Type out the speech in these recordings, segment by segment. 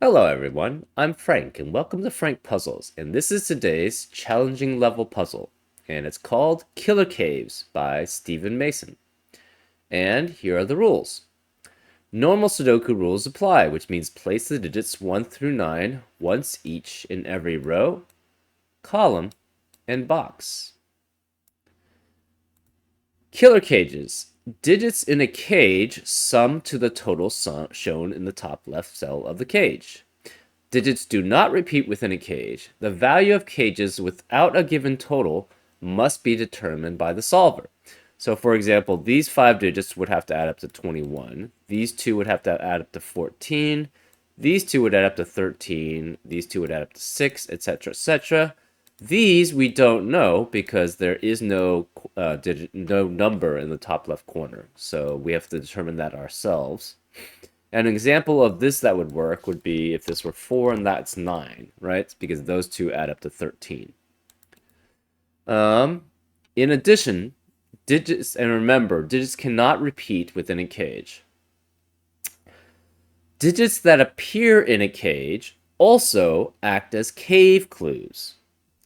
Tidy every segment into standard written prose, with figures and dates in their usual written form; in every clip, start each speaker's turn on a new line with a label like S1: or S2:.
S1: Hello everyone, I'm Frank and welcome to Frank Puzzles, and this is today's challenging level puzzle, and it's called Killer Caves by Stephen Mason. And here are the rules. Normal Sudoku rules apply, which means place the digits 1 through 9 once each in every row, column, and box. Killer cages. Digits in a cage sum to the total shown in the top left cell of the cage. Digits do not repeat within a cage. The value of cages without a given total must be determined by the solver. So for example, these 5 digits would have to add up to 21. These 2 would have to add up to 14. These 2 would add up to 13. These 2 would add up to 6, etc., etc. These we don't know because there is no no number in the top left corner. So we have to determine that ourselves. An example of this that would work would be if this were 4 and that's 9, right? Because those two add up to 13. In addition, digits, and remember, digits cannot repeat within a cage. Digits that appear in a cage also act as cave clues.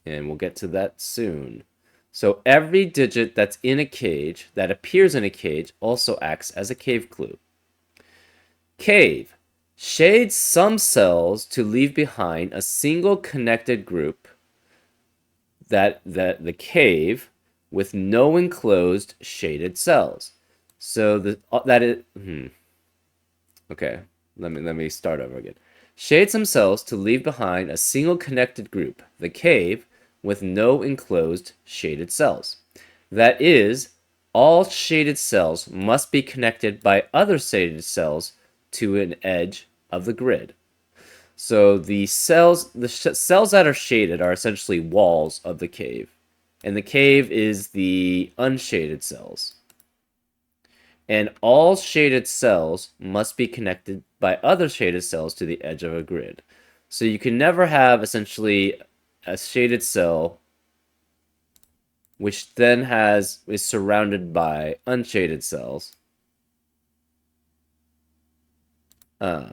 S1: And we'll get to that soon. So every digit that's in a cage, that appears in a cage, also acts as a cave clue. Cave. Shades some cells to leave behind a single connected group that the cave with no enclosed shaded cells. So that is okay. Let me start over again. Shade some cells to leave behind a single connected group, the cave, with no enclosed shaded cells. That is, all shaded cells must be connected by other shaded cells to an edge of the grid. So the cells that are shaded are essentially walls of the cave, and the cave is the unshaded cells. And all shaded cells must be connected by other shaded cells to the edge of a grid. So you can never have essentially a shaded cell which then is surrounded by unshaded cells. So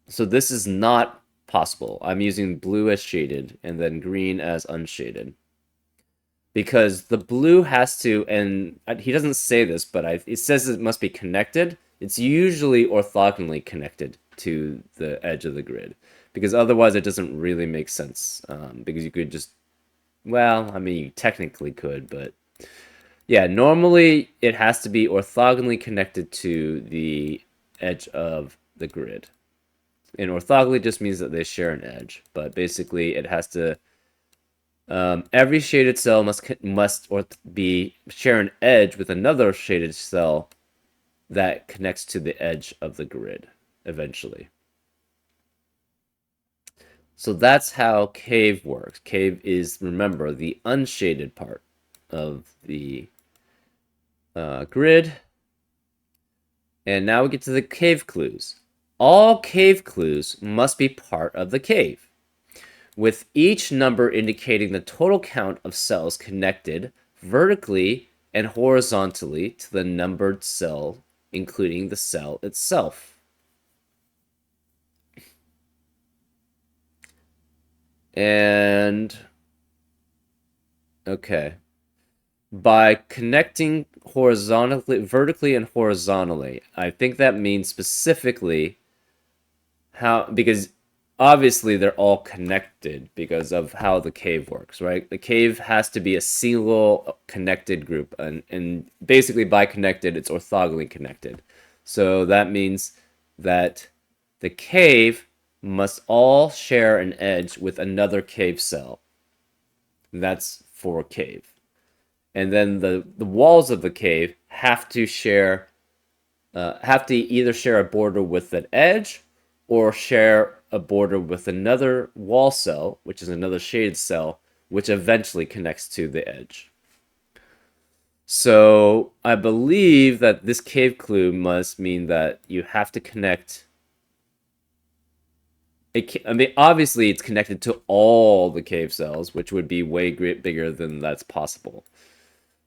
S1: this is not possible. I'm using blue as shaded and then green as unshaded. Because the blue has to, and he doesn't say this, but it says it must be connected. It's usually orthogonally connected to the edge of the grid. Because otherwise it doesn't really make sense. Because you could just, well, I mean, you technically could, but yeah, normally it has to be orthogonally connected to the edge of the grid. And orthogonally just means that they share an edge, but basically it has to. Every shaded cell must share an edge with another shaded cell that connects to the edge of the grid eventually. So that's how cave works. Cave is, remember, the unshaded part of the grid. And now we get to the cave clues. All cave clues must be part of the cave, with each number indicating the total count of cells connected vertically and horizontally to the numbered cell, including the cell itself. And okay, by connecting vertically and horizontally, I think that means specifically because obviously they're all connected because of how the cave works, right? The cave has to be a single connected group, and basically by connected, it's orthogonally connected. So that means that the cave must all share an edge with another cave cell. That's for cave. And then the walls of the cave have to either share a border with an edge or share a border with another wall cell, which is another shaded cell, which eventually connects to the edge. So I believe that this cave clue must mean that you have to connect. I mean, obviously it's connected to all the cave cells, which would be way bigger than that's possible.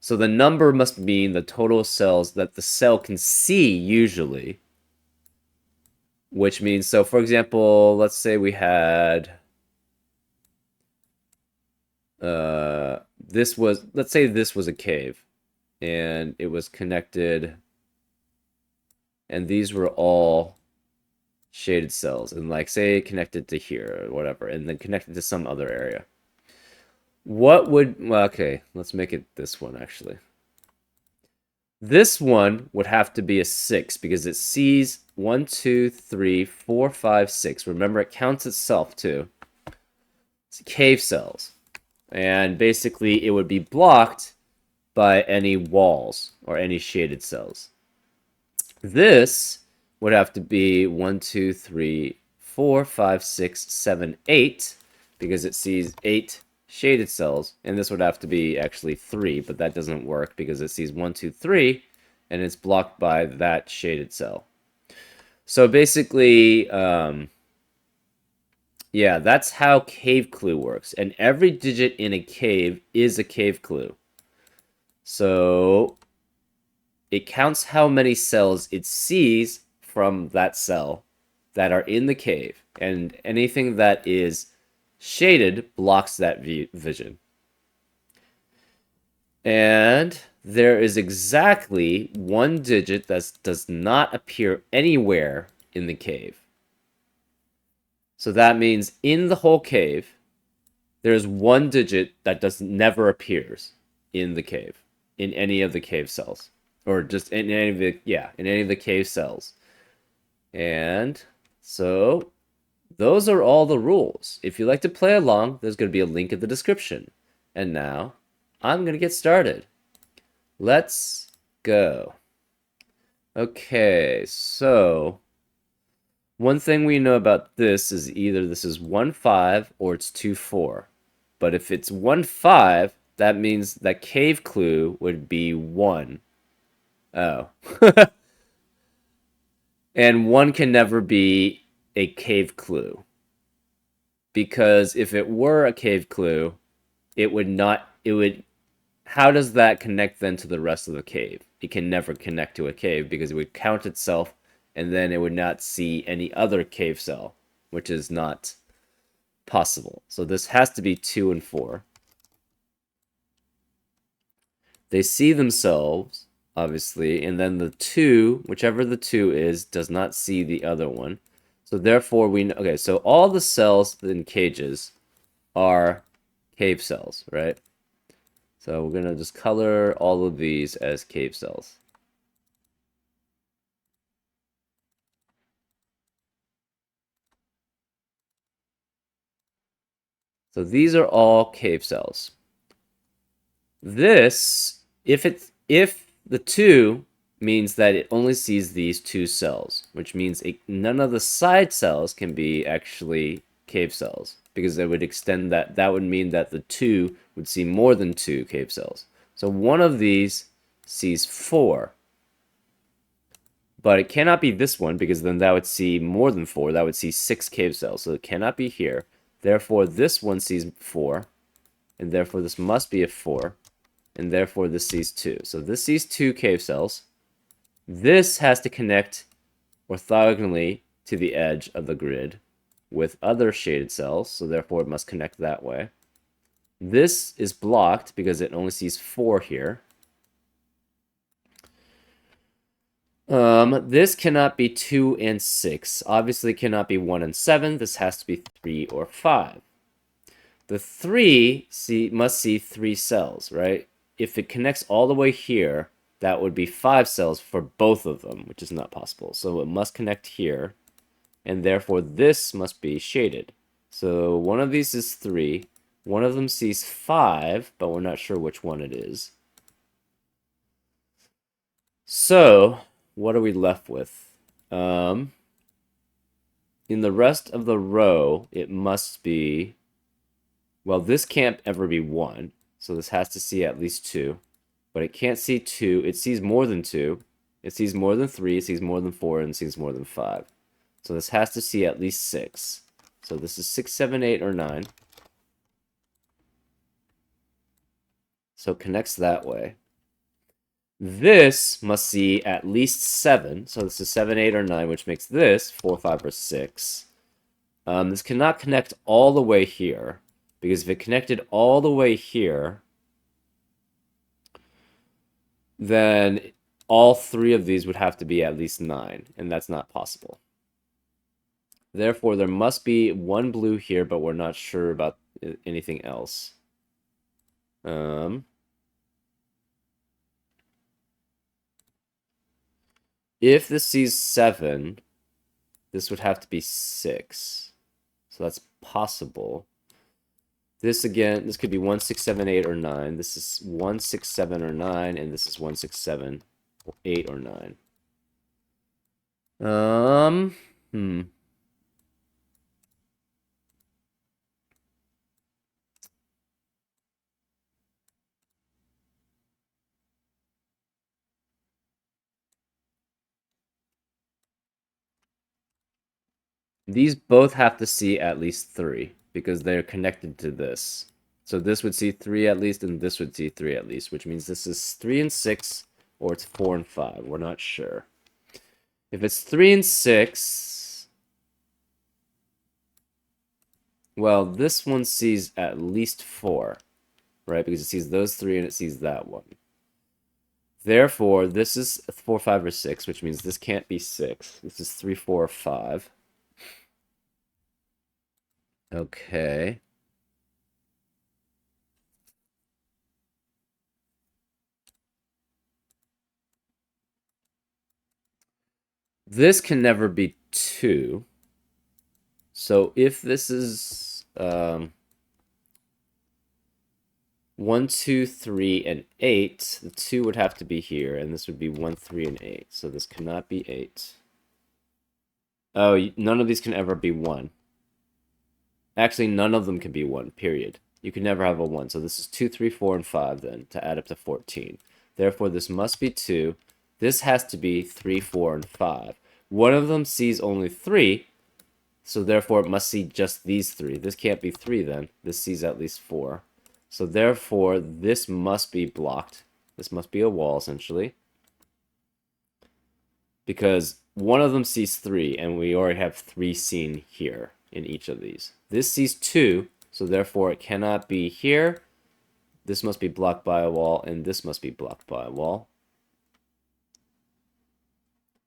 S1: So the number must mean the total cells that the cell can see usually. which means, so for example, let's say we had let's say this was a cave and it was connected, and these were all shaded cells, and like say connected to here or whatever, and then connected to some other area. What would, well, okay, let's make it this one actually. This one would have to be a 6 because it sees 1, 2, 3, 4, 5, 6. Remember, it counts itself too. It's cave cells. And basically, it would be blocked by any walls or any shaded cells. This would have to be 1, 2, 3, 4, 5, 6, 7, 8 because it sees 8 shaded cells, and this would have to be actually 3, but that doesn't work because it sees 1, 2, 3, and it's blocked by that shaded cell. So basically, yeah, that's how cave clue works, and every digit in a cave is a cave clue. So it counts how many cells it sees from that cell that are in the cave, and anything that is shaded blocks that vision. And there is exactly one digit that does not appear anywhere in the cave. So that means in the whole cave, there's one digit that never appears in the cave, in any of the cave cells, or just in any of the, yeah, in any of the cave cells. And so those are all the rules. If you'd like to play along, there's going to be a link in the description. And now, I'm going to get started. Let's go. Okay, so one thing we know about this is either this is 1, 5 or it's 2, 4. But if it's 1, 5, that means that cave clue would be 1. Oh. And 1 can never be a cave clue. Because if it were a cave clue, it would not, it would, how does that connect then to the rest of the cave? It can never connect to a cave because it would count itself and then it would not see any other cave cell, which is not possible. So this has to be 2 and 4. They see themselves, obviously, and then the 2, whichever the 2 is, does not see the other one. So therefore we know, okay, so all the cells in cages are cave cells, right? So we're gonna just color all of these as cave cells. So these are all cave cells. This, if the 2 means that it only sees these 2 cells, which means none of the side cells can be actually cave cells, because it would extend that would mean that the 2 would see more than 2 cave cells. So one of these sees 4. But it cannot be this one, because then that would see more than 4. That would see 6 cave cells. So it cannot be here. Therefore, this one sees 4. And therefore, this must be a 4. And therefore, this sees 2. So this sees 2 cave cells. This has to connect orthogonally to the edge of the grid with other shaded cells. So therefore, it must connect that way. This is blocked because it only sees 4 here. This cannot be 2 and 6. Obviously cannot be 1 and 7. This has to be 3 or 5. The 3 must see 3 cells, right? If it connects all the way here, that would be 5 cells for both of them, which is not possible. So it must connect here, and therefore this must be shaded. So one of these is 3. One of them sees 5, but we're not sure which one it is. So what are we left with? In the rest of the row, it must be, well, this can't ever be 1, so this has to see at least 2. But it can't see 2. It sees more than 2. It sees more than 3. It sees more than 4. And it sees more than 5. So this has to see at least 6. So this is 6, 7, 8, or 9. So it connects that way. This must see at least 7. So this is 7, 8, or 9, which makes this 4, 5, or 6. This cannot connect all the way here, because if it connected all the way here, then all 3 of these would have to be at least 9, and that's not possible. Therefore, there must be one blue here, but we're not sure about anything else. If this sees 7, this would have to be 6. So that's possible. This again, this could be 1, 6, 7, 8, or 9. This is 1, 6, 7, or 9, and this is 1, 6, 7, 8, or 9. These both have to see at least 3 because they're connected to this. So this would see 3 at least, and this would see 3 at least, which means this is 3 and 6, or it's 4 and 5. We're not sure. If it's 3 and 6, well, this one sees at least 4, right? Because it sees those 3 and it sees that one. Therefore, this is 4, 5, or 6, which means this can't be 6. This is 3, 4, or 5. Okay. This can never be 2. So if this is 1, 2, 3, and 8, the 2 would have to be here, and this would be 1, 3, and 8. So this cannot be 8. Oh, none of these can ever be 1. Actually, none of them can be 1, period. You can never have a 1. So this is 2, 3, 4, and 5 then, to add up to 14. Therefore, this must be 2. This has to be 3, 4, and 5. One of them sees only 3, so therefore it must see just these 3. This can't be 3 then. This sees at least 4. So therefore, this must be blocked. This must be a wall, essentially. Because one of them sees 3, and we already have 3 seen here in each of these. This sees 2, so therefore it cannot be here. This must be blocked by a wall, and this must be blocked by a wall.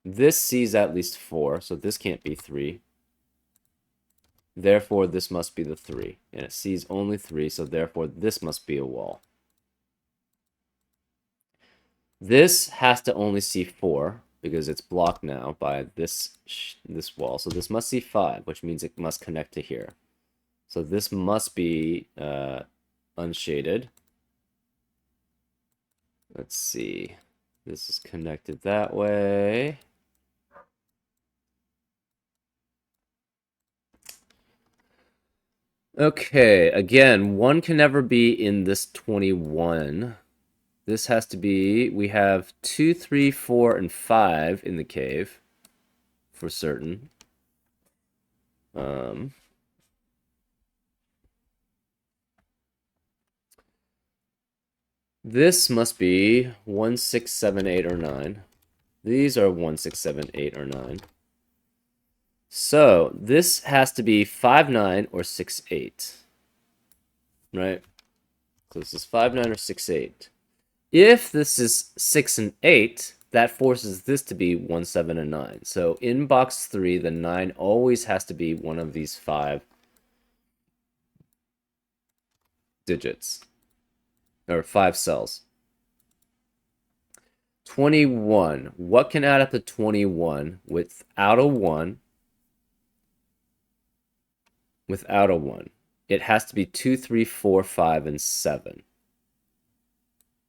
S1: This sees at least 4, so this can't be 3. Therefore, this must be the 3. And it sees only 3, so therefore this must be a wall. This has to only see 4, because it's blocked now by this wall. So this must see 5, which means it must connect to here. So this must be unshaded. Let's see. This is connected that way. Okay, again, 1 can never be in this 21. This has to be, we have 2, 3, 4, and 5 in the cave, for certain. This must be 1, 6, 7, 8, or 9. These are 1, 6, 7, 8, or 9. So this has to be 5, 9, or 6, 8. Right? So this is 5, 9, or 6, 8. If this is 6 and 8, that forces this to be 1, 7, and 9. So in box 3, the 9 always has to be one of these 5 digits. Or 5 cells. 21. What can add up to 21 without a 1? Without a 1. It has to be 2, 3, 4, 5, and 7.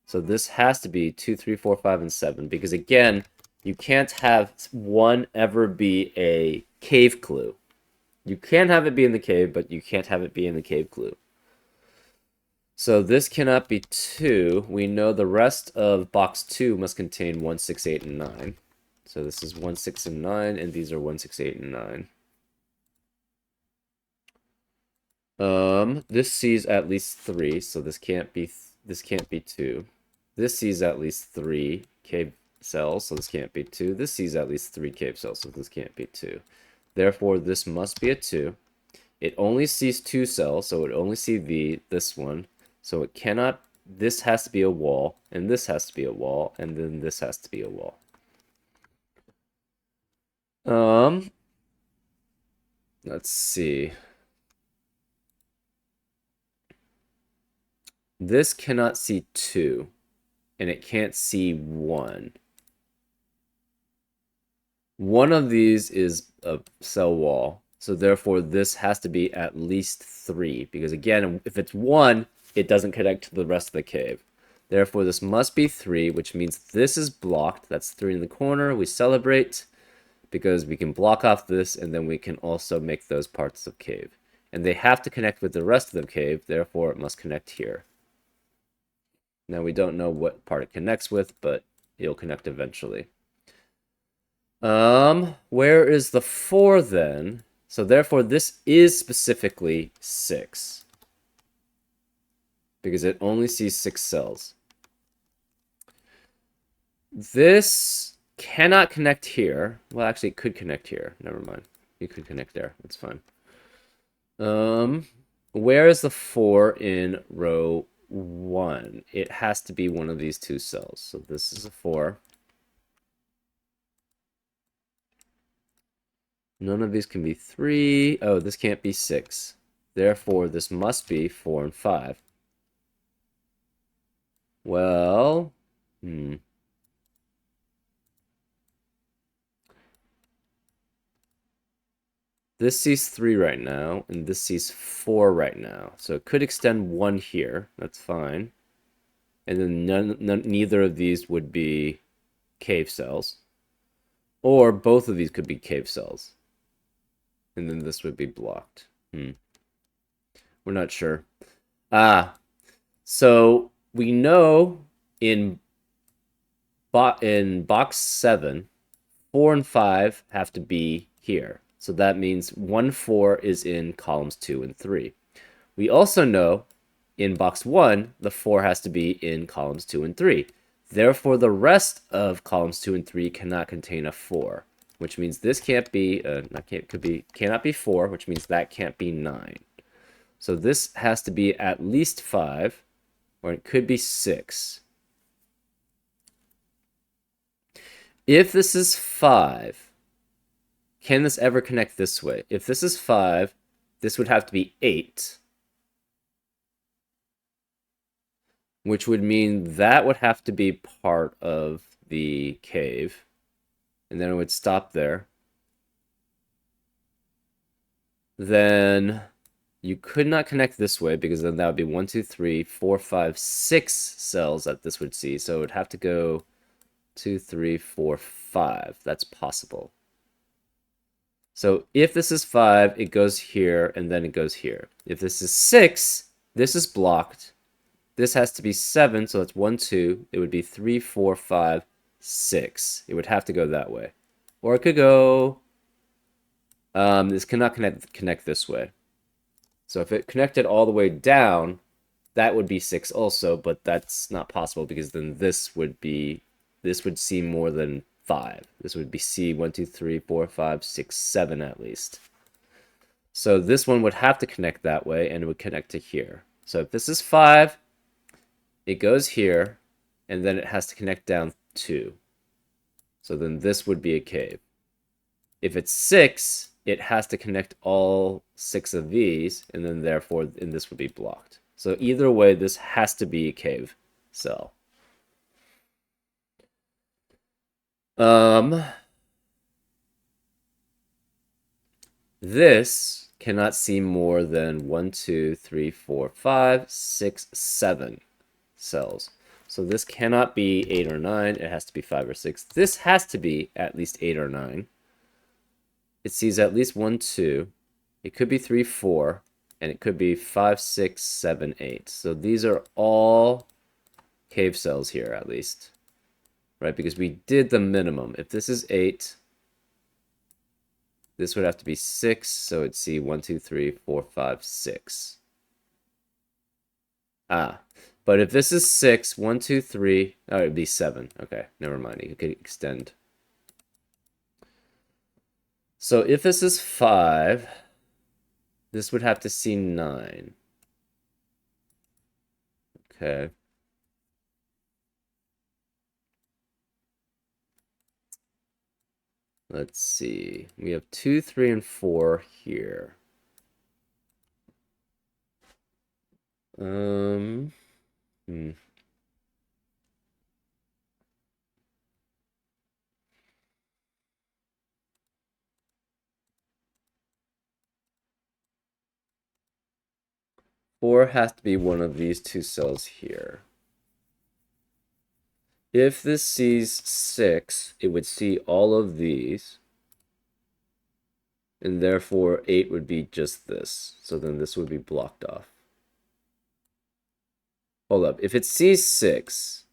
S1: So this has to be 2, 3, 4, 5, and 7. Because again, you can't have 1 ever be a cave clue. You can have it be in the cave, but you can't have it be in the cave clue. So this cannot be 2. We know the rest of box 2 must contain 1, 6, 8, and 9. So this is 1, 6, and 9, and these are 1, 6, 8, and 9. This sees at least 3, so this can't be 2. This sees at least 3 cave cells, so this can't be 2. This sees at least 3 cave cells, so this can't be 2. Therefore, this must be a 2. It only sees 2 cells, so it only see this one. So it cannot, this has to be a wall, and this has to be a wall, and then this has to be a wall. Let's see. This cannot see 2, and it can't see 1. One of these is a cell wall, so therefore this has to be at least 3, because again, if it's 1, it doesn't connect to the rest of the cave. Therefore, this must be 3, which means this is blocked. That's 3 in the corner. We celebrate because we can block off this, and then we can also make those parts of cave. And they have to connect with the rest of the cave, therefore it must connect here. Now, we don't know what part it connects with, but it'll connect eventually. Where is the 4 then? So therefore, this is specifically 6. Because it only sees 6 cells. This cannot connect here. Well, actually, it could connect here. Never mind. You could connect there. That's fine. Where is the 4 in row 1? It has to be one of these 2 cells. So this is a 4. None of these can be 3. Oh, this can't be 6. Therefore, this must be 4 and 5. Well, This sees 3 right now, and this sees 4 right now. So it could extend 1 here. That's fine. And then neither of these would be cave cells. Or both of these could be cave cells. And then this would be blocked. We're not sure. So we know in box 7, 4 and 5 have to be here. So that means 1, 4 is in columns 2 and 3. We also know in box 1, the 4 has to be in columns 2 and 3. Therefore, the rest of columns 2 and 3 cannot contain a 4, which means this can't be, cannot be 4, which means that can't be 9. So this has to be at least 5, or it could be 6. If this is 5, can this ever connect this way? If this is 5, this would have to be 8. Which would mean that would have to be part of the cave. And then it would stop there. Then you could not connect this way because then that would be 1, 2, 3, 4, 5, 6 cells that this would see. So it would have to go 2, 3, 4, 5. That's possible. So if this is 5, it goes here, and then it goes here. If this is 6, this is blocked. This has to be 7, so that's 1, 2. It would be 3, 4, 5, 6. It would have to go that way. Or it could go... this cannot connect this way. So if it connected all the way down, that would be 6 also, but that's not possible because then this would see more than 5. This would be C 1, 2, 3, 4, 5, 6, 7 at least. So this one would have to connect that way, and it would connect to here. So if this is 5, it goes here, and then it has to connect down 2. So then this would be a cave. If it's 6, it has to connect all 6 of these, and then therefore, and this would be blocked. So either way, this has to be a cave cell. This cannot see more than 1, 2, 3, 4, 5, 6, 7 cells. So this cannot be 8 or 9. It has to be 5 or 6. This has to be at least 8 or 9. It sees at least 1, 2. It could be 3, 4. And it could be 5, 6, 7, 8. So these are all cave cells here at least. Right? Because we did the minimum. If this is 8, this would have to be 6. So it'd see 1, 2, 3, 4, 5, 6. But if this is 6, 1, 2, 3, oh, it'd be 7. Okay, never mind. You could extend. So if this is 5, this would have to see 9. Okay. Let's see. We have 2, 3, and 4 here. Hmm. 4 has to be one of these two cells here. If this sees 6, it would see all of these. And therefore, 8 would be just this. So then this would be blocked off. Hold up. If it sees 6,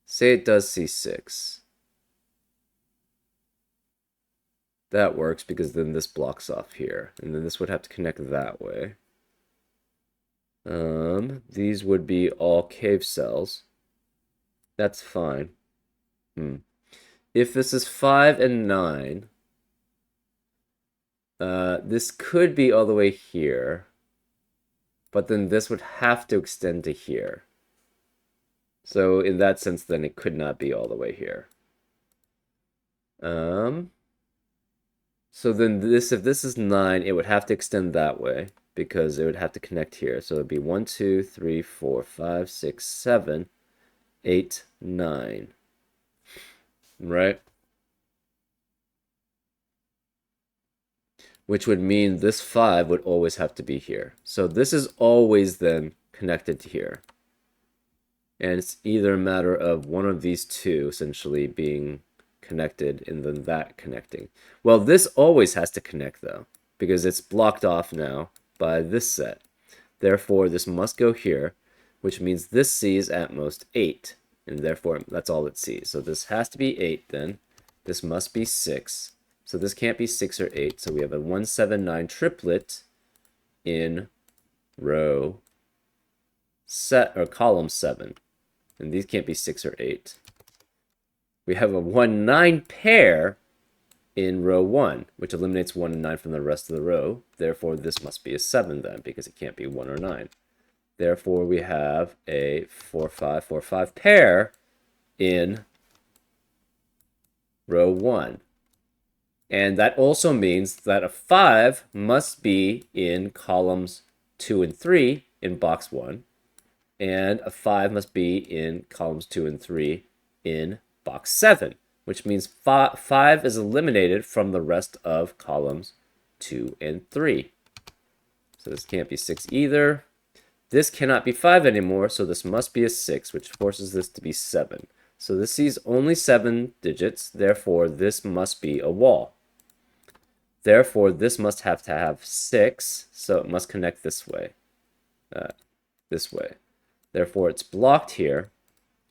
S1: say it does see 6. That works because then this blocks off here. And then this would have to connect that way. These would be all cave cells. That's fine. If this is 5 and 9, this could be all the way here. But then this would have to extend to here. So in that sense, then it could not be all the way here. So then this, if this is 9, it would have to extend that way because it would have to connect here. So it'd be 1, 2, 3, 4, 5, 6, 7, 8, 9. Right? Which would mean this 5 would always have to be here. So this is always then connected to here. And it's either a matter of one of these two essentially being connected and then that connecting. Well, this always has to connect though, because it's blocked off now by this set. Therefore, this must go here, which means this sees at most 8, and therefore that's all it sees. So this has to be 8 then. This must be 6. So this can't be 6 or 8. So we have a 1, 7, 9 triplet in row set or column 7. And these can't be 6 or 8. We have a 1, 9 pair in row 1, which eliminates 1 and 9 from the rest of the row. Therefore, this must be a 7 then, because it can't be 1 or 9. Therefore, we have a 4, 5, 4, 5 pair in row 1. And that also means that a 5 must be in columns 2 and 3 in box 1. And a 5 must be in columns 2 and 3 in box 7, which means 5 is eliminated from the rest of columns 2 and 3. So this can't be 6 either. This cannot be 5 anymore, so this must be a 6, which forces this to be 7. So this sees only 7 digits, therefore this must be a wall. Therefore, this must have to have 6, so it must connect this way. This way. Therefore, it's blocked here.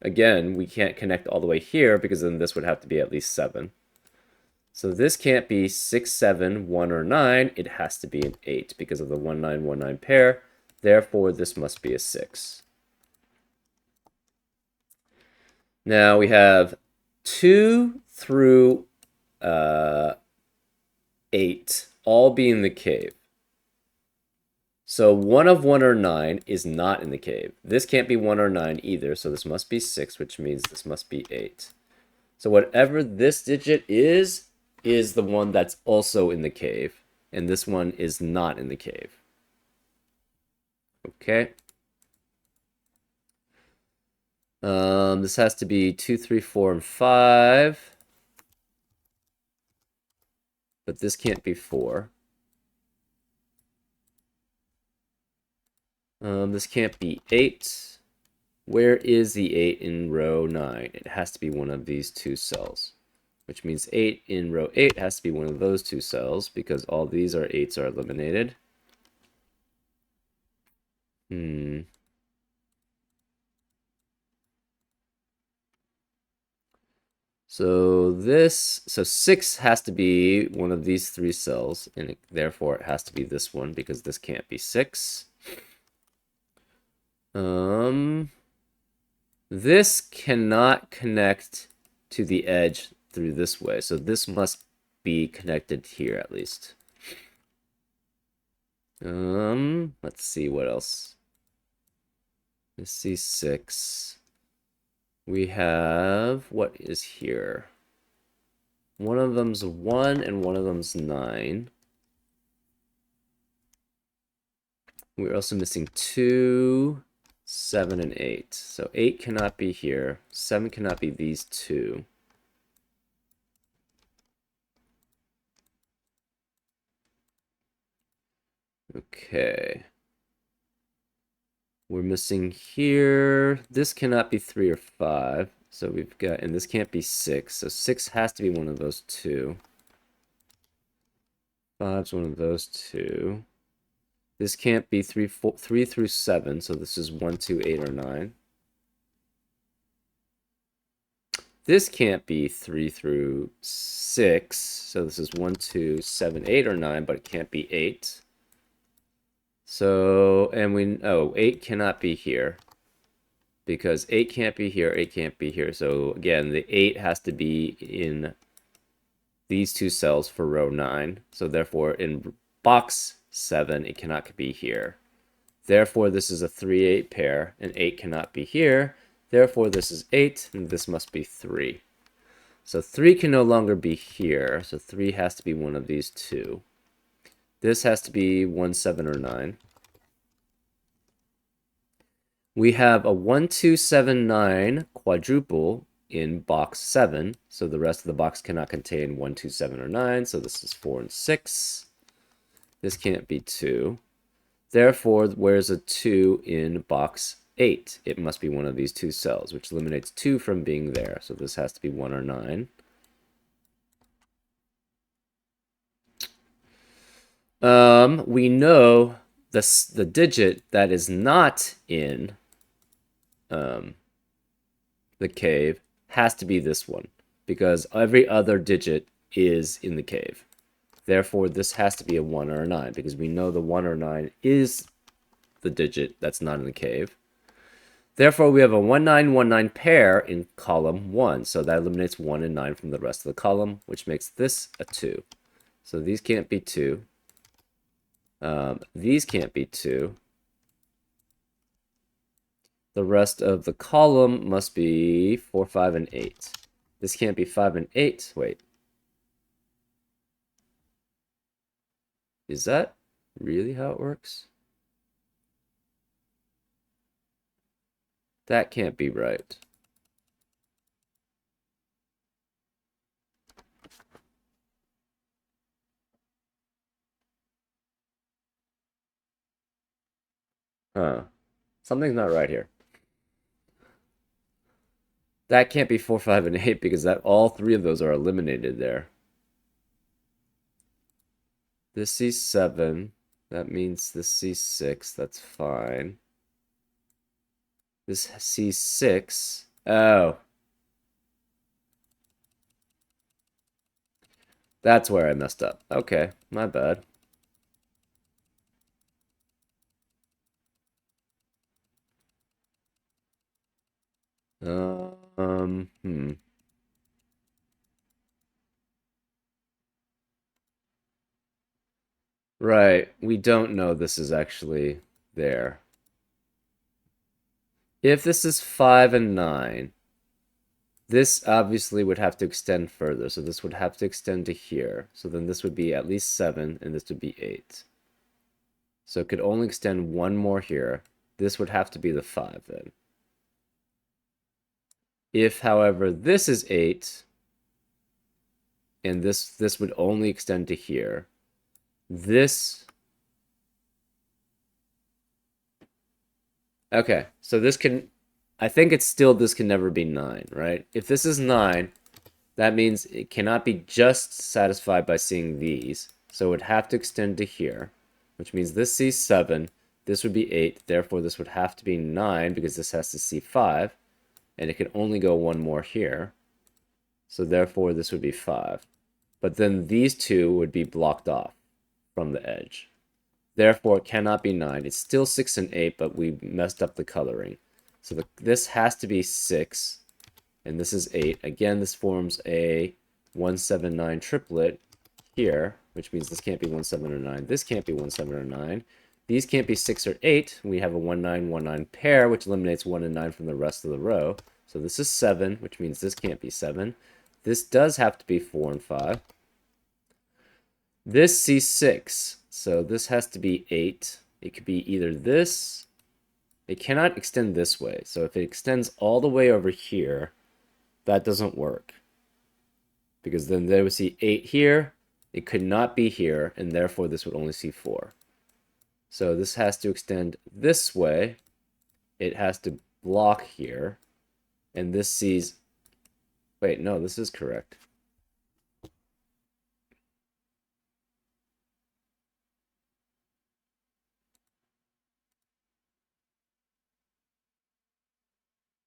S1: Again, we can't connect all the way here because then this would have to be at least 7. So this can't be 6, 7, 1, or 9. It has to be an 8 because of the 1, 9, 1, 9 pair. Therefore, this must be a 6. Now we have 2 through 8 all be in the cave. So 1 of 1 or 9 is not in the cave. This can't be 1 or 9 either, so this must be 6, which means this must be 8. So whatever this digit is the one that's also in the cave, and this one is not in the cave. Okay. This has to be 2, 3, 4, and 5. But this can't be 4. This can't be 8. Where is the 8 in row 9? It has to be one of these two cells, which means 8 in row 8 has to be one of those two cells because all these are 8s are eliminated. So 6 has to be one of these 3 cells, and therefore it has to be this one because this can't be 6. This cannot connect to the edge through this way, so this must be connected here at least. Let's see what else. Let's see, 6. We have, what is here? One of them's 1 and one of them's 9. We're also missing 2, 7, and 8. So 8 cannot be here. 7 cannot be these two. Okay. We're missing here. This cannot be 3 or 5. So we've got, and this can't be 6. So 6 has to be one of those two. 5's one of those two. This can't be 3 through 7. So this is 1, 2, 8, or 9. This can't be 3 through 6. So this is 1, 2, 7, 8, or 9, but it can't be 8. So, and we, 8 cannot be here. Because 8 can't be here, 8 can't be here. So again, the 8 has to be in these two cells for row 9. So therefore, in box 7, it cannot be here. Therefore, this is a 3-8 pair, and 8 cannot be here. Therefore, this is 8, and this must be 3. So 3 can no longer be here, so 3 has to be one of these two. This has to be 1, 7, or 9. We have a 1, 2, 7, 9 quadruple in box 7, so the rest of the box cannot contain 1, 2, 7, or 9, so this is 4 and 6. This can't be 2. Therefore, where's a 2 in box 8? It must be one of these two cells, which eliminates 2 from being there. So this has to be 1 or 9. We know the digit that is not in the cave has to be this one, because every other digit is in the cave. Therefore, this has to be a 1 or a 9, because we know the 1 or 9 is the digit that's not in the cave. Therefore, we have a 1, 9, 1, 9 pair in column 1. So that eliminates 1 and 9 from the rest of the column, which makes this a 2. So these can't be 2. These can't be 2. The rest of the column must be 4, 5, and 8. This can't be 5 and 8. Wait. Is that really how it works? That can't be right. Huh. Something's not right here. That can't be 4, 5, and 8 because that all 3 of those are eliminated there. This C7, that means this C6, that's fine. This C6, oh. That's where I messed up. Okay, my bad. Hmm. Right, we don't know this is actually there. If this is 5 and 9, this obviously would have to extend further. So this would have to extend to here. So then this would be at least 7, and this would be 8. So it could only extend one more here. This would have to be the 5 then. If, however, this is 8, and this would only extend to here, this... Okay, so this can... I think it's still this can never be 9, right? If this is 9, that means it cannot be just satisfied by seeing these. So it would have to extend to here, which means this sees 7, this would be 8, therefore this would have to be 9 because this has to see 5, and it can only go one more here. So therefore this would be 5. But then these two would be blocked off from the edge. Therefore, it cannot be 9. It's still 6 and 8, but we messed up the coloring. So this has to be 6, and this is 8. Again, this forms a 1, 7, 9 triplet here, which means this can't be 1, 7, or 9. This can't be 1, 7, or 9. These can't be 6 or 8. We have a 1, 9, 1, 9 pair, which eliminates 1 and 9 from the rest of the row. So this is 7, which means this can't be 7. This does have to be 4 and 5. This C6, so this has to be 8. It could be either this. It cannot extend this way. So if it extends all the way over here, that doesn't work. Because then they would see 8 here. It could not be here, and therefore this would only see 4. So this has to extend this way. It has to block here. And this sees... Wait, no, this is correct.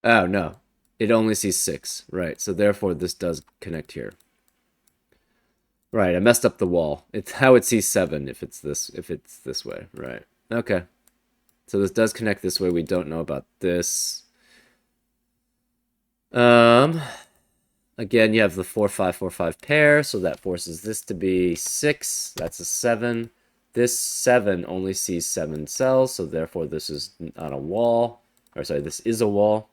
S1: Oh, no. It only sees 6. Right, so therefore this does connect here. Right, I messed up the wall. It's how it sees 7 if it's this way. Right. Okay. So this does connect this way. We don't know about this. Again, you have the 4, 5, 4, 5 pair, so that forces this to be 6. That's a 7. This 7 only sees 7 cells, so therefore this is not a wall. Or sorry, this is a wall,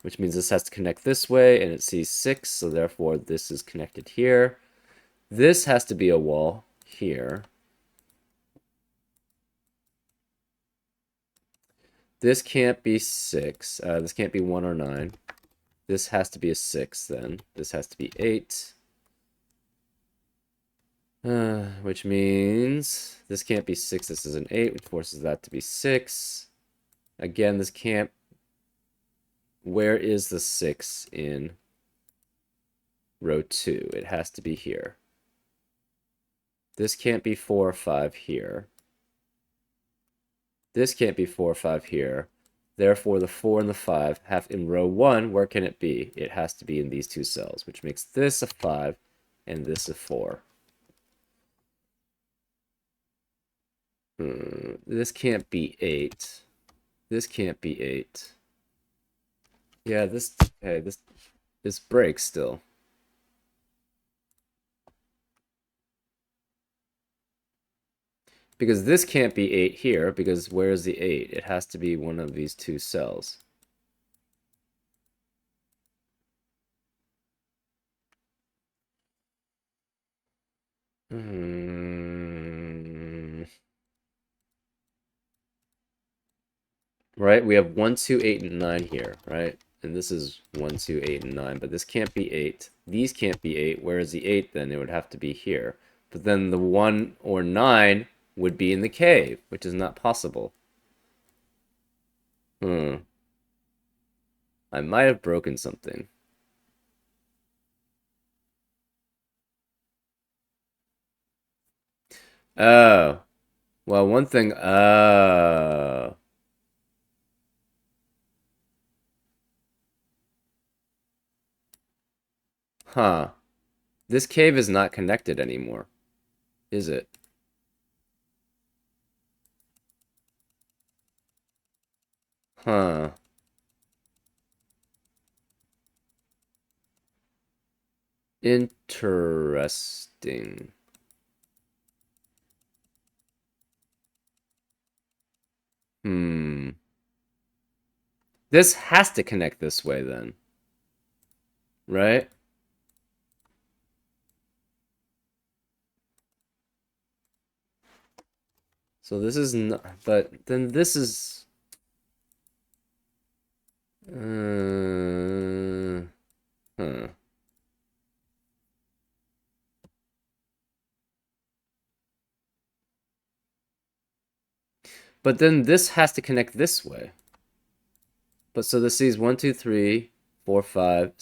S1: which means this has to connect this way, and it sees 6, so therefore this is connected here. This has to be a wall here. This can't be 6. This can't be 1 or 9. This has to be a 6 then. This has to be 8. Which means this can't be 6. This is an 8, which forces that to be 6. Again, this can't... Where is the 6 in row 2? It has to be here. This can't be 4 or 5 here. This can't be 4 or 5 here. Therefore, the 4 and the 5 have in row 1, where can it be? It has to be in these two cells, which makes this a 5 and this a 4. This can't be 8. This can't be 8. Yeah, this breaks still. Because this can't be 8 here, because where's the 8? It has to be one of these two cells. Right, we have 1, 2, 8, and 9 here, right? And this is 1, 2, 8, and 9, but this can't be 8. These can't be 8. Where is the 8 then? It would have to be here. But then the 1 or 9 would be in the cave, which is not possible. I might have broken something. Oh. Well, one thing... Oh. Huh. This cave is not connected anymore, is it? Huh. Interesting. This has to connect this way then. Right? So this is not... But then this is... Huh. But then this has to connect this way. But so this is 1, 2, 3, 4, 5.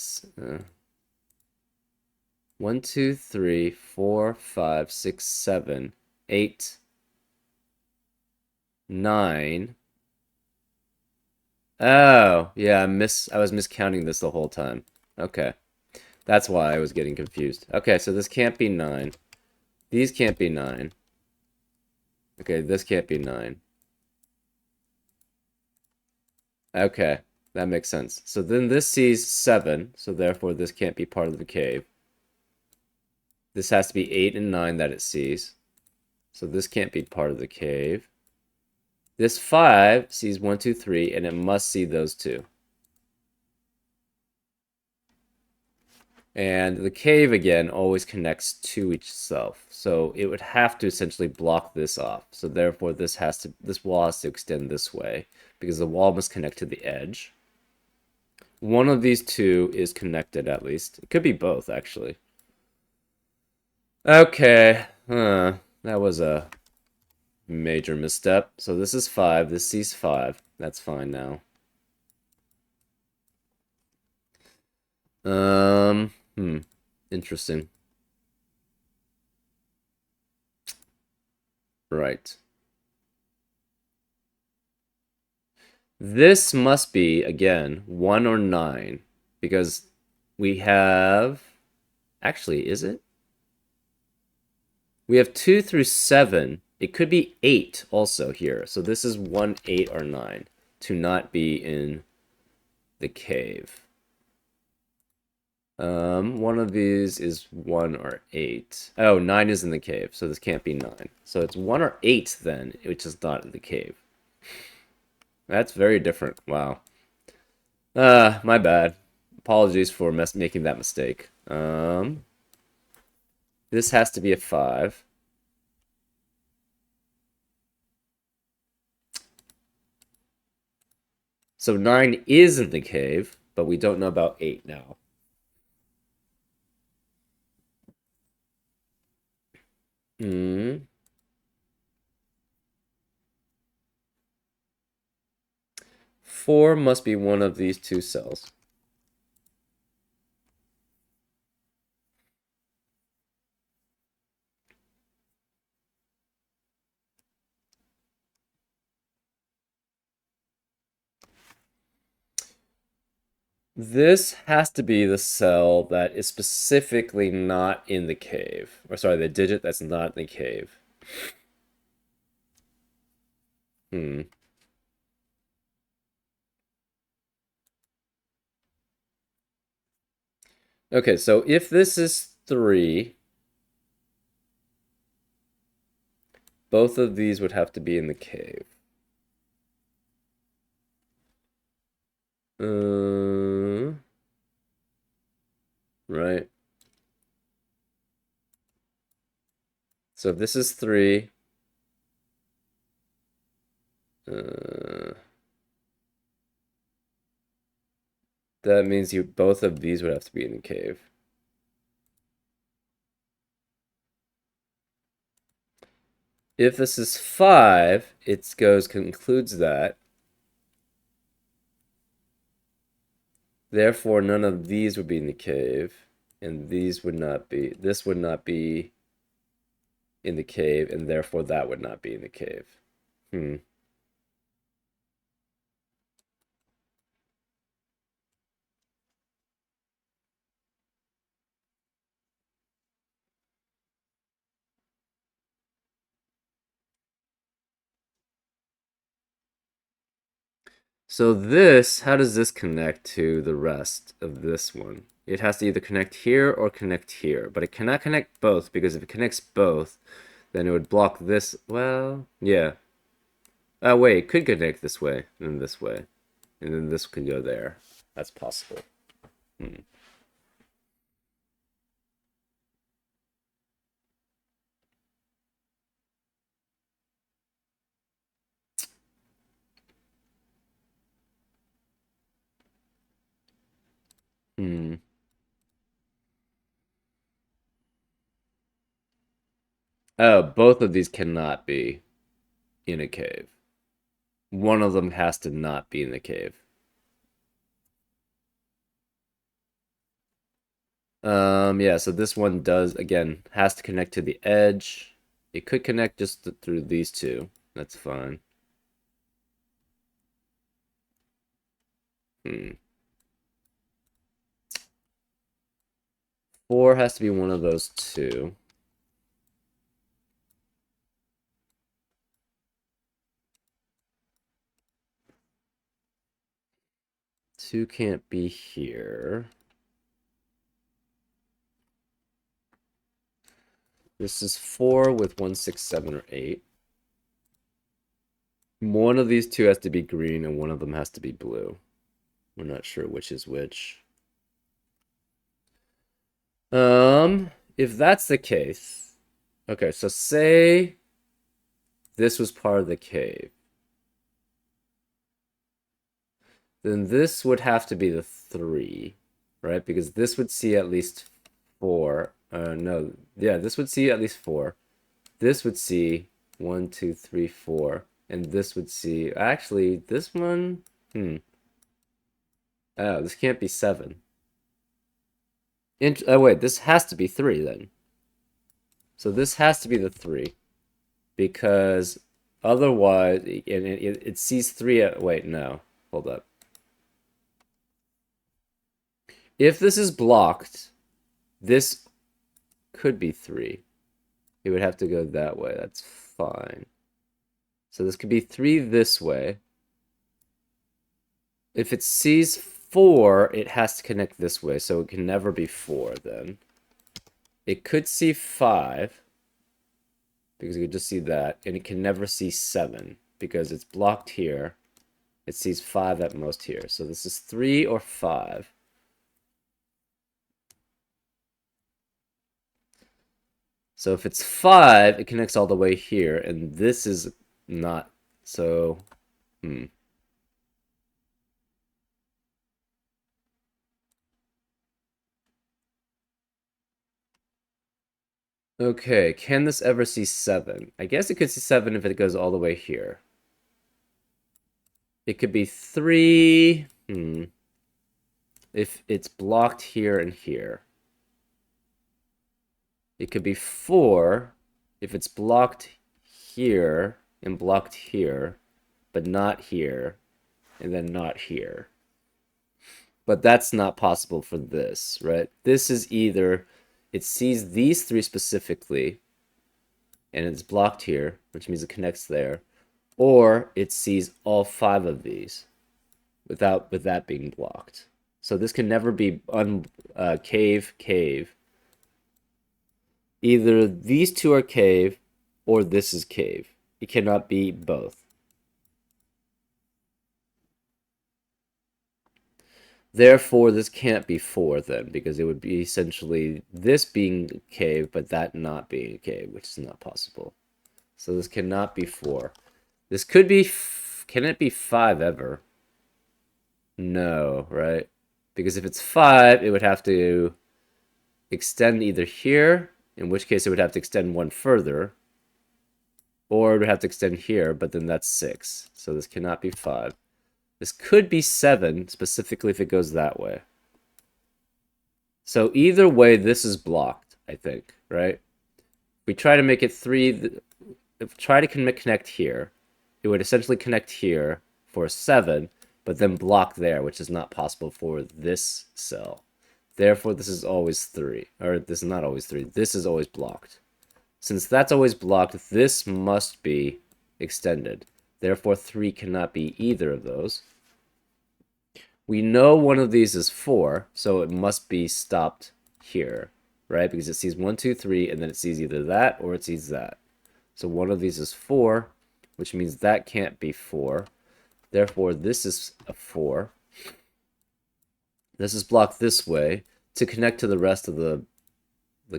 S1: 1, 2, 3, 4, 5, 6, 7, 8, 9. Oh, yeah, I was miscounting this the whole time. Okay. That's why I was getting confused. Okay, so this can't be 9. These can't be 9. Okay, this can't be 9. Okay, that makes sense. So then this sees 7, so therefore this can't be part of the cave. This has to be 8 and 9 that it sees. So this can't be part of the cave. This 5 sees 1, 2, 3, and it must see those two. And the cave, again, always connects to itself. So it would have to essentially block this off. So therefore, this wall has to extend this way, because the wall must connect to the edge. One of these two is connected, at least. It could be both, actually. Okay. That was a major misstep. So this is 5. This sees 5. That's fine now. Um, hmm. Interesting. Right. This must be, again, 1 or 9, because we have... Actually, is it? We have 2 through 7. It could be 8 also here. So this is 1, 8, or 9 to not be in the cave. One of these is 1 or 8. Oh, 9 is in the cave, so this can't be 9. So it's 1 or 8 then, which is not in the cave. That's very different. Wow. My bad. Apologies for making that mistake. This has to be a 5. So 9 is in the cave, but we don't know about 8 now. Hmm. 4 must be one of these two cells. This has to be the cell that is specifically not in the cave. Or sorry, the digit that's not in the cave. Hmm. Okay, so if this is 3, both of these would have to be in the cave. Right. So if this is 3, uh, that means both of these would have to be in the cave. If this is 5, it concludes that. Therefore, none of these would be in the cave, and these would not be. This would not be in the cave, and therefore that would not be in the cave. Hmm. So this, how does this connect to the rest of this one? It has to either connect here or connect here, but it cannot connect both, because if it connects both, then it would block this. Well, yeah. Oh, wait, it could connect this way and this way, and then this could go there. That's possible. Hmm. Hmm. Oh, both of these cannot be in a cave. One of them has to not be in the cave. Yeah, so this one does, again, has to connect to the edge. It could connect just through these two. That's fine. Hmm. 4 has to be one of those two. 2 can't be here. This is 4 with 1, 6, 7, or 8. One of these two has to be green and one of them has to be blue. We're not sure which is which. If that's the case, okay, so say this was part of the cave. Then this would have to be the 3, right? Because this would see at least 4. No, yeah, this would see at least 4. This would see 1, 2, 3, 4. And this would see, actually, this one, oh, this can't be 7. Oh, wait, this has to be 3 then. So this has to be the 3. Because otherwise, it sees 3 at, wait, no, hold up. If this is blocked, this could be 3. It would have to go that way. That's fine. So this could be 3 this way. If it sees 4, it has to connect this way, so it can never be 4 then. It could see 5, because you could just see that, and it can never see 7, because it's blocked here. It sees 5 at most here. So this is 3 or 5. So if it's 5, it connects all the way here, and this is not. So, Okay, can this ever see 7? I guess it could see 7 if it goes all the way here. It could be 3, if it's blocked here and here. It could be 4 if it's blocked here and blocked here, but not here, and then not here. But that's not possible for this, right? This is either it sees these 3 specifically, and it's blocked here, which means it connects there, or it sees all 5 of these with that being blocked. So this can never be cave, cave. Either these two are cave, or this is cave. It cannot be both. Therefore, this can't be 4 then, because it would be essentially this being cave, but that not being cave, which is not possible. So this cannot be 4. This could be... Can it be 5 ever? No, right? Because if it's 5, it would have to extend either here, in which case it would have to extend 1 further, or it would have to extend here, but then that's 6. So this cannot be 5. This could be 7, specifically if it goes that way. So either way, this is blocked, I think, right? We try to make it 3, if try to connect here, it would essentially connect here for 7, but then block there, which is not possible for this cell. Therefore, this is always 3. Or this is not always 3. This is always blocked. Since that's always blocked, this must be extended. Therefore, 3 cannot be either of those. We know one of these is 4, so it must be stopped here, right? Because it sees 1, 2, 3, and then it sees either that or it sees that. So one of these is 4, which means that can't be 4. Therefore, this is a 4. This is blocked this way. To connect to the rest of the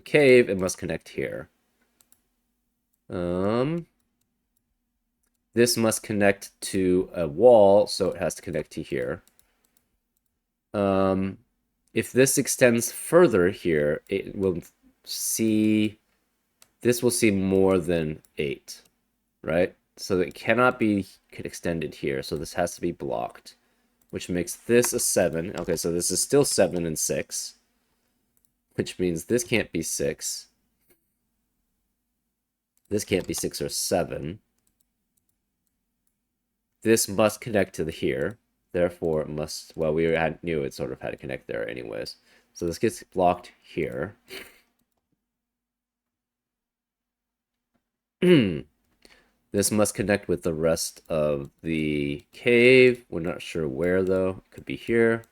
S1: cave, it must connect here. This must connect to a wall, so it has to connect to here. If this extends further here, it will see... This will see more than 8, right? So it cannot be extended here, so this has to be blocked, which makes this a 7. Okay, so this is still 7 and 6, which means this can't be 6. This can't be 6 or 7. This must connect to the here. Therefore, it must... Well, we knew it sort of had to connect there anyways. So this gets blocked here. This must connect with the rest of the cave. We're not sure where, though. It could be here.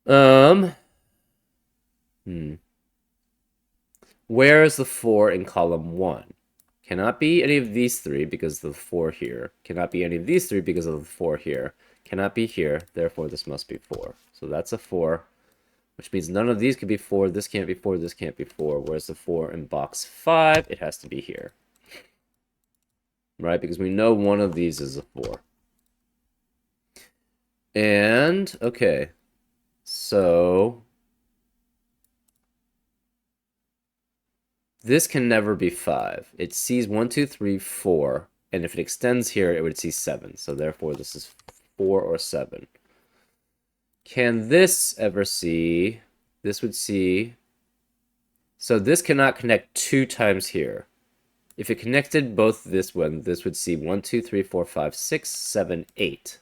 S1: Hmm. Where is the 4 in column 1? Cannot be any of these three because of the 4 here. Cannot be any of these three because of the 4 here. Cannot be here, therefore this must be 4. So that's a 4, which means none of these could be 4. This can't be 4, this can't be 4. Whereas the 4 in box 5, it has to be here. Right, because we know one of these is a 4. And, okay, so this can never be 5. It sees 1, 2, 3, 4, and if it extends here, it would see 7. So therefore, this is 4 or 7. Can this ever see? This would see. So this cannot connect 2 times here. If it connected both this one, this would see 1, 2, 3, 4, 5, 6, 7, 8.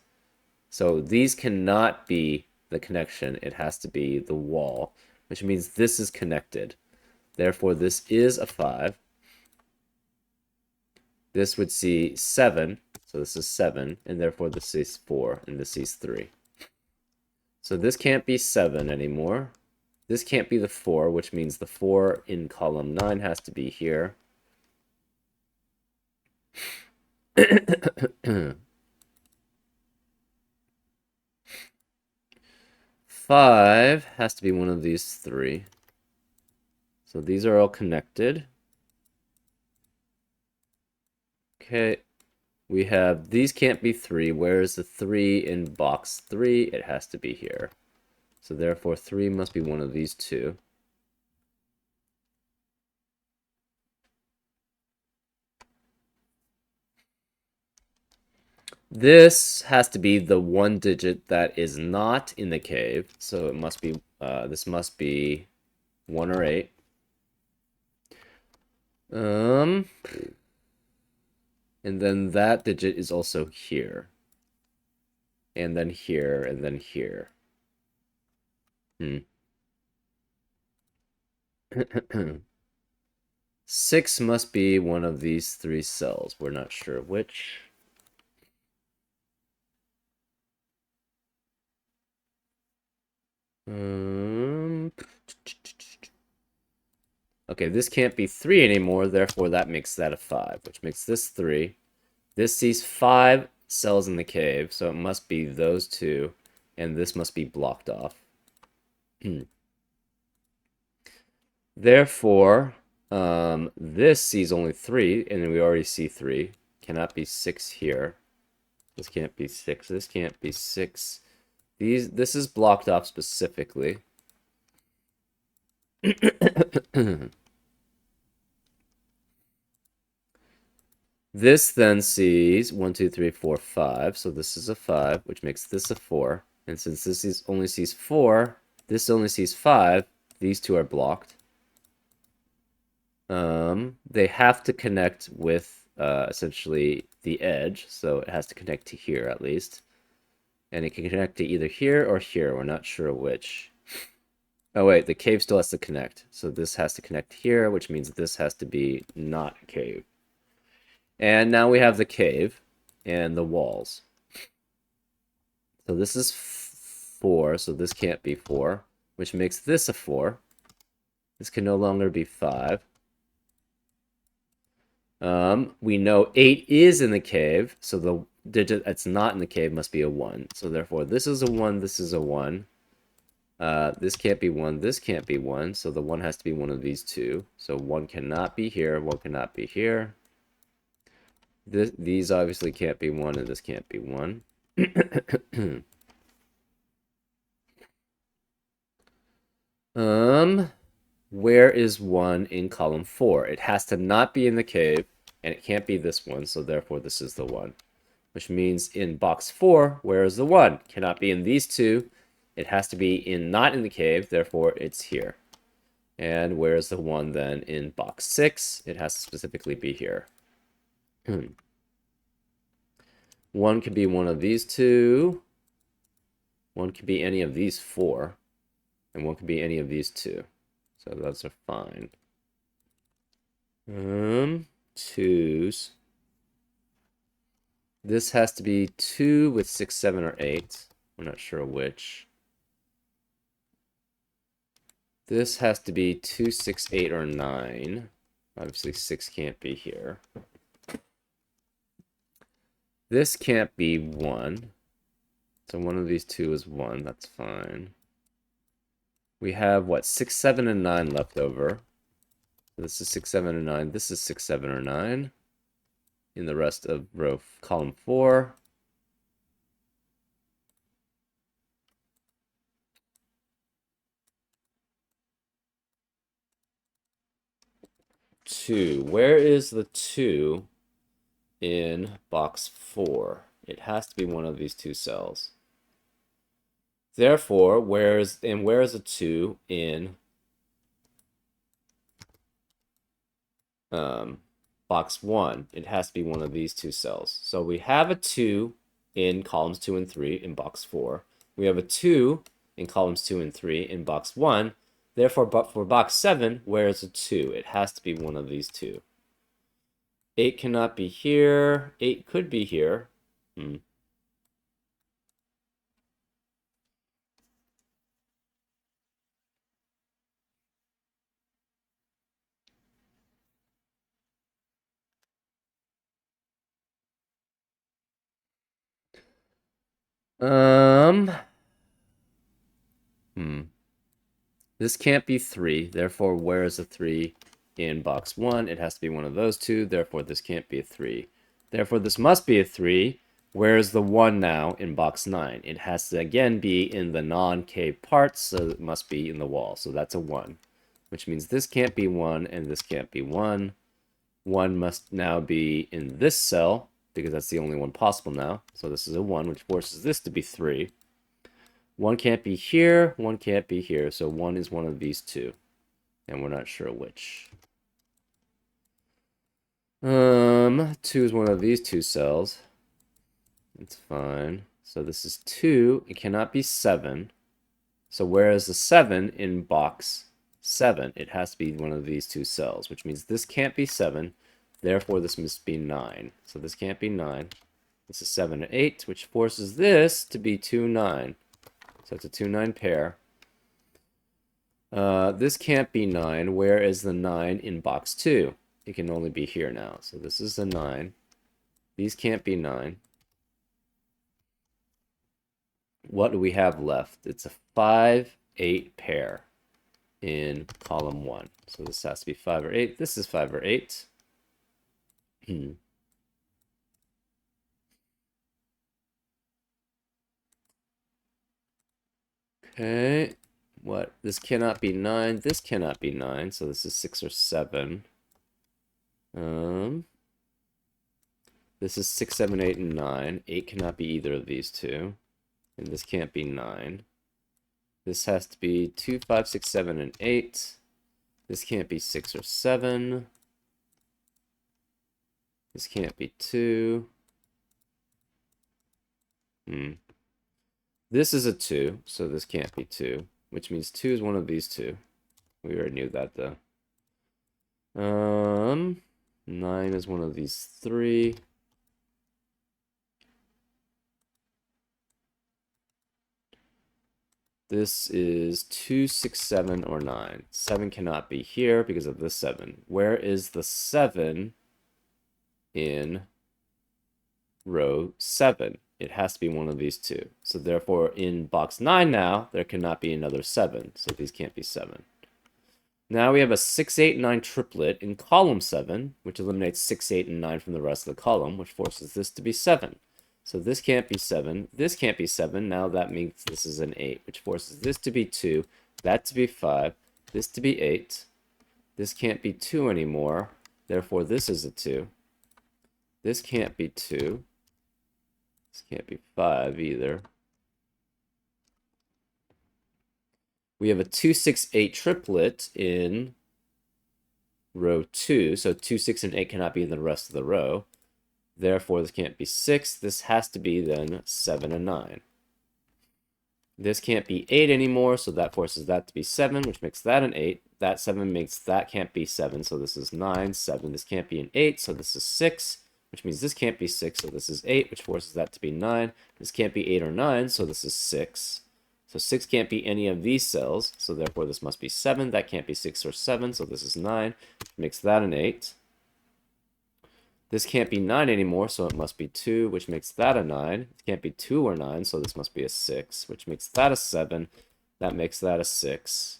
S1: So these cannot be the connection. It has to be the wall, which means this is connected. Therefore, this is a 5. This would see 7. So this is 7. And therefore, this sees 4. And this sees 3. So this can't be 7 anymore. This can't be the 4, which means the 4 in column 9 has to be here. 5 has to be one of these 3. So these are all connected. Okay. We have, these can't be 3. Where is the 3 in box 3? It has to be here. So therefore 3 must be one of these 2. This has to be the 1 digit that is not in the cave. So it must be, this must be 1 or 8. And then that digit is also here. And then here, and then here. 6 must be one of these 3 cells. We're not sure which. Okay, this can't be 3 anymore, therefore that makes that a 5, which makes this 3. This sees 5 cells in the cave, so it must be those 2, and this must be blocked off. Therefore, this sees only 3, and we already see 3. Cannot be 6 here. This can't be 6. This can't be 6. This is blocked off specifically. This then sees 1, 2, 3, 4, 5. So this is a 5, which makes this a 4. And since this only sees 4, this only sees 5. These 2 are blocked. They have to connect with essentially the edge, so it has to connect to here at least. And it can connect to either here or here. We're not sure which. Oh wait, the cave still has to connect. So this has to connect here, which means this has to be not a cave. And now we have the cave and the walls. So this is 4, so this can't be 4, which makes this a 4. This can no longer be 5. We know 8 is in the cave, so the digit that's not in the cave must be a 1. So therefore, this is a 1, this is a 1. This can't be 1, this can't be 1, so the 1 has to be one of these 2. So 1 cannot be here, 1 cannot be here. These obviously can't be 1, and this can't be 1. Where is 1 in column 4? It has to not be in the cave, and it can't be this one, so therefore this is the 1. Which means in box 4, where is the 1? Cannot be in these 2. It has to be not in the cave, therefore it's here. And where is the 1 then in box 6? It has to specifically be here. 1 could be one of these 2. 1 could be any of these 4. And 1 could be any of these 2. So those are fine. 2s. This has to be 2 with 6, 7, or 8. We're not sure which. This has to be 2, 6, 8, or 9. Obviously, 6 can't be here. This can't be 1. So one of these two is 1. That's fine. We have, what, 6, 7, and 9 left over. So this is 6, 7, and 9. This is 6, 7, or 9. In the rest of column 4. Two. Where is the 2 in box 4? It has to be one of these two cells. Therefore, where is a 2 in box 1? It has to be one of these two cells. So we have a 2 in columns 2 and 3 in box 4. We have a 2 in columns 2 and 3 in box 1. Therefore, but for box 7, where is a 2? It has to be one of these two. 8 cannot be here. 8 could be here. This can't be 3. Therefore, where is a 3 in box 1? It has to be one of those two. Therefore, this can't be a 3. Therefore, this must be a 3. Where is the 1 now in box 9? It has to, again, be in the non-cave parts, so it must be in the wall. So that's a 1, which means this can't be 1, and this can't be 1. 1 must now be in this cell, because that's the only one possible now. So this is a 1, which forces this to be 3. 1 can't be here, 1 can't be here, so 1 is one of these two, and we're not sure which. 2 is one of these two cells. It's fine. So this is 2. It cannot be 7. So where is the 7 in box 7? It has to be one of these two cells, which means this can't be 7. Therefore, this must be 9. So this can't be 9. This is 7 and 8, which forces this to be 2, 9. So it's a 2, 9 pair. This can't be 9. Where is the 9 in box 2? It can only be here now. So this is the 9. These can't be 9. What do we have left? It's a 5, 8 pair in column 1. So this has to be 5 or 8. This is 5 or 8. Okay. What? This cannot be 9. This cannot be 9. So this is 6 or 7. This is 6, 7, 8, and 9. 8 cannot be either of these two. And this can't be 9. This has to be 2, 5, 6, 7, and 8. This can't be 6 or 7. This can't be 2. This is a 2, so this can't be 2, which means 2 is one of these two. We already knew that, though. 9 is one of these 3. This is 2, 6, 7, or 9. 7 cannot be here because of this 7. Where is the 7 in row 7? It has to be one of these two. So therefore, in box 9 now, there cannot be another 7. So these can't be 7. Now we have a 6, 8, 9 triplet in column 7, which eliminates 6, 8, and 9 from the rest of the column, which forces this to be 7. So this can't be 7. This can't be 7. Now that means this is an 8, which forces this to be 2, that to be 5, this to be 8. This can't be 2 anymore. Therefore, this is a 2. This can't be 2. This can't be 5 either. We have a 2, 6, 8 triplet in row 2. So 2, 6, and 8 cannot be in the rest of the row. Therefore, this can't be 6. This has to be then 7 and 9. This can't be 8 anymore, so that forces that to be 7, which makes that an 8. That 7 makes that can't be 7, so this is 9, 7. This can't be an 8, so this is 6, which means this can't be 6, so this is 8, which forces that to be 9. This can't be 8 or 9, so this is 6. So 6 can't be any of these cells, so therefore this must be 7. That can't be 6 or 7, so this is 9, which makes that an 8. This can't be 9 anymore, so it must be 2, which makes that a 9. It can't be 2 or 9, so this must be a 6, which makes that a 7. That makes that a 6.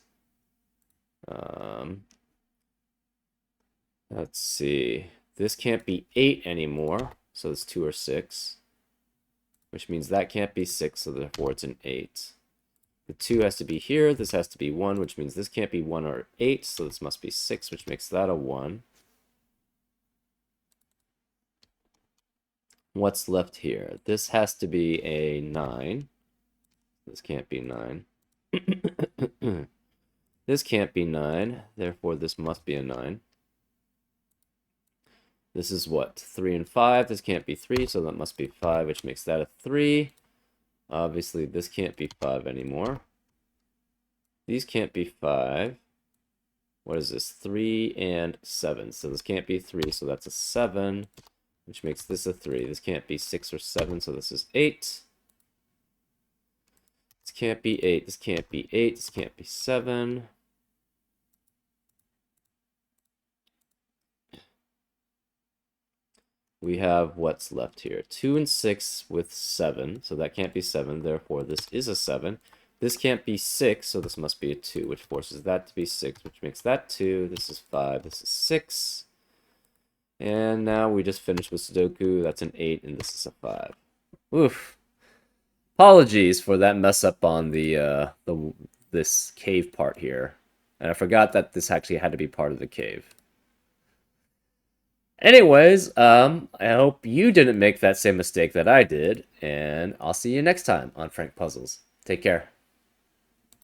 S1: Let's see. This can't be 8 anymore, so it's 2 or 6, which means that can't be 6, so therefore it's an 8. The 2 has to be here. This has to be 1, which means this can't be 1 or 8, so this must be 6, which makes that a 1. What's left here? This has to be a 9. This can't be 9. This can't be 9. Therefore, this must be a 9. This is what? 3 and 5. This can't be 3, so that must be 5, which makes that a 3. Obviously, this can't be 5 anymore. These can't be 5. What is this? 3 and 7. So this can't be 3, so that's a 7. Which makes this a 3. This can't be 6 or 7, so this is 8. This can't be 8. This can't be 8. This can't be 7. We have what's left here? 2 and 6 with 7, so that can't be 7. Therefore, this is a 7. This can't be 6, so this must be a 2, which forces that to be 6, which makes that 2. This is 5. This is 6. And now we just finished with Sudoku. That's an 8, and this is a 5. Oof. Apologies for that mess up on this cave part here. And I forgot that this actually had to be part of the cave. Anyways, I hope you didn't make that same mistake that I did, and I'll see you next time on Frank Puzzles. Take care.